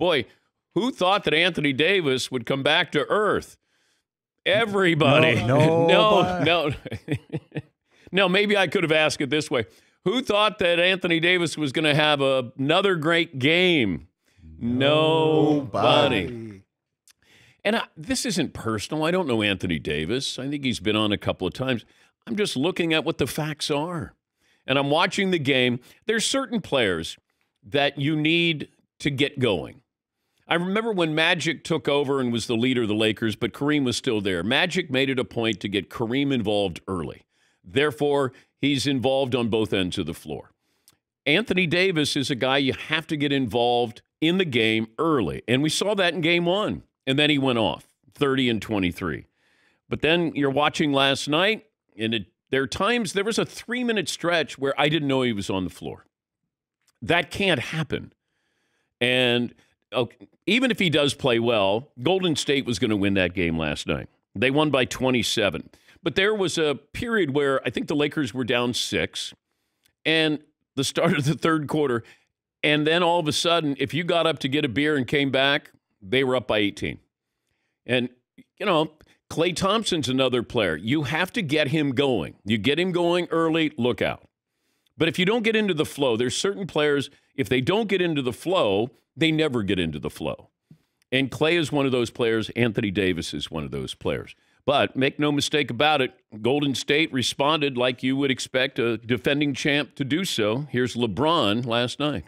Boy, who thought that Anthony Davis would come back to earth? Everybody. No. No, maybe I could have asked it this way. Who thought that Anthony Davis was going to have another great game? Nobody. And this isn't personal. I don't know Anthony Davis. I think he's been on a couple of times. I'm just looking at what the facts are. And I'm watching the game. There's certain players that you need to get going. I remember when Magic took over and was the leader of the Lakers, but Kareem was still there. Magic made it a point to get Kareem involved early. Therefore, he's involved on both ends of the floor. Anthony Davis is a guy you have to get involved in the game early. And we saw that in game one. And then he went off, 30 and 23. But then you're watching last night, and there was a 3-minute stretch where I didn't know he was on the floor. That can't happen. And even if he does play well, Golden State was going to win that game last night. They won by 27. But there was a period where I think the Lakers were down 6, and the start of the third quarter, and then all of a sudden, if you got up to get a beer and came back, they were up by 18. And, Klay Thompson's another player. You have to get him going. You get him going early, look out. But if you don't get into the flow, there's certain players, if they don't get into the flow, they never get into the flow. And Klay is one of those players. Anthony Davis is one of those players. But make no mistake about it, Golden State responded like you would expect a defending champ to do so. Here's LeBron last night.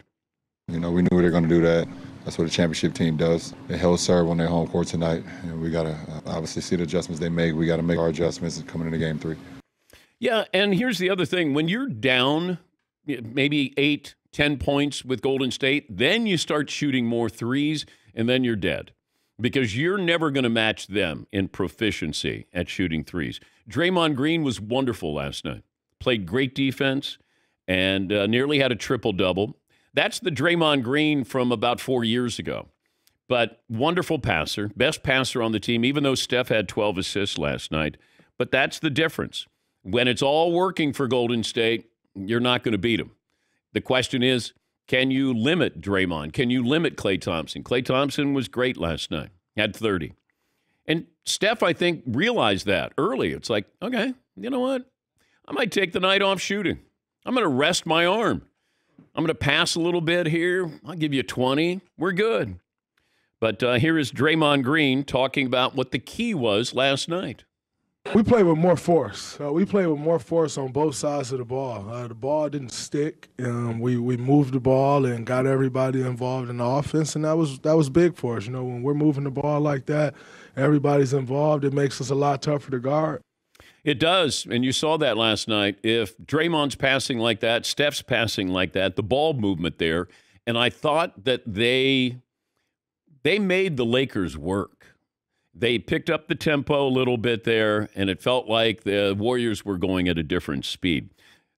We knew they were going to do that. That's what a championship team does. They held serve on their home court tonight. And we got to obviously see the adjustments they make. We got to make our adjustments coming into game 3. Yeah, and here's the other thing. When you're down maybe 8, 10 points with Golden State, then you start shooting more threes, and then you're dead. Because you're never going to match them in proficiency at shooting threes. Draymond Green was wonderful last night. Played great defense and nearly had a triple-double. That's the Draymond Green from about 4 years ago. But wonderful passer, best passer on the team, even though Steph had 12 assists last night. But that's the difference. When it's all working for Golden State, you're not going to beat them. The question is, can you limit Draymond? Can you limit Klay Thompson? Klay Thompson was great last night, had 30. And Steph, I think, realized that early. It's like, okay, you know what? I might take the night off shooting. I'm going to rest my arm. I'm going to pass a little bit here. I'll give you 20. We're good. But here is Draymond Green talking about what the key was last night. We played with more force. We played with more force on both sides of the ball. The ball didn't stick. We moved the ball and got everybody involved in the offense, and that was big for us. When we're moving the ball like that, everybody's involved. It makes us a lot tougher to guard. It does, and you saw that last night. If Draymond's passing like that, Steph's passing like that, the ball movement there, and I thought that they made the Lakers work. They picked up the tempo a little bit there, and it felt like the Warriors were going at a different speed.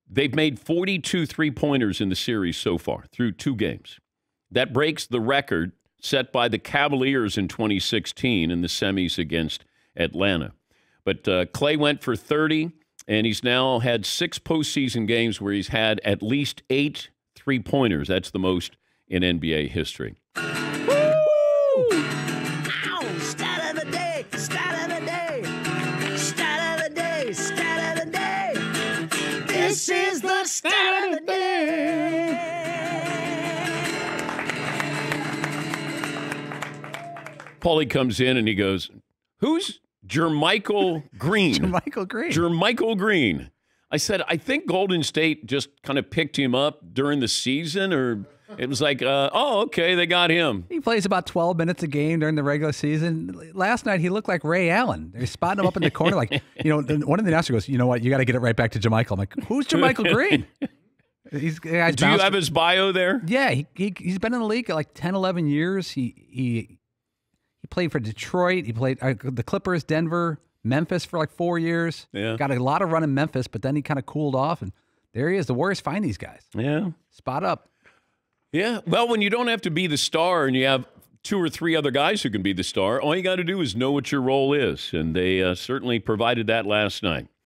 They've made 42 three-pointers in the series so far through 2 games. That breaks the record set by the Cavaliers in 2016 in the semis against Atlanta. But Klay went for 30, and he's now had 6 postseason games where he's had at least 8 three-pointers. That's the most in NBA history. This is the stat of the day. Paulie comes in and he goes, "Who's Jermichael Green?" Jermichael Green. I said, I think Golden State just kind of picked him up during the season, or it was like, oh, okay, they got him. He plays about 12 minutes a game during the regular season. Last night, he looked like Ray Allen. They're spotting him up in the corner. Like, one of the announcers goes, you know what, you got to get it right back to Jermichael. I'm like, who's Jermichael Green? Do you have his bio there? Yeah, he's been in the league like 10, 11 years. He played for Detroit. He played the Clippers, Denver, Memphis for like 4 years. Yeah. Got a lot of run in Memphis, but then he kind of cooled off, and there he is. The Warriors find these guys. Yeah. Spot up. Yeah. Well, when you don't have to be the star and you have 2 or 3 other guys who can be the star, all you got to do is know what your role is, and they certainly provided that last night.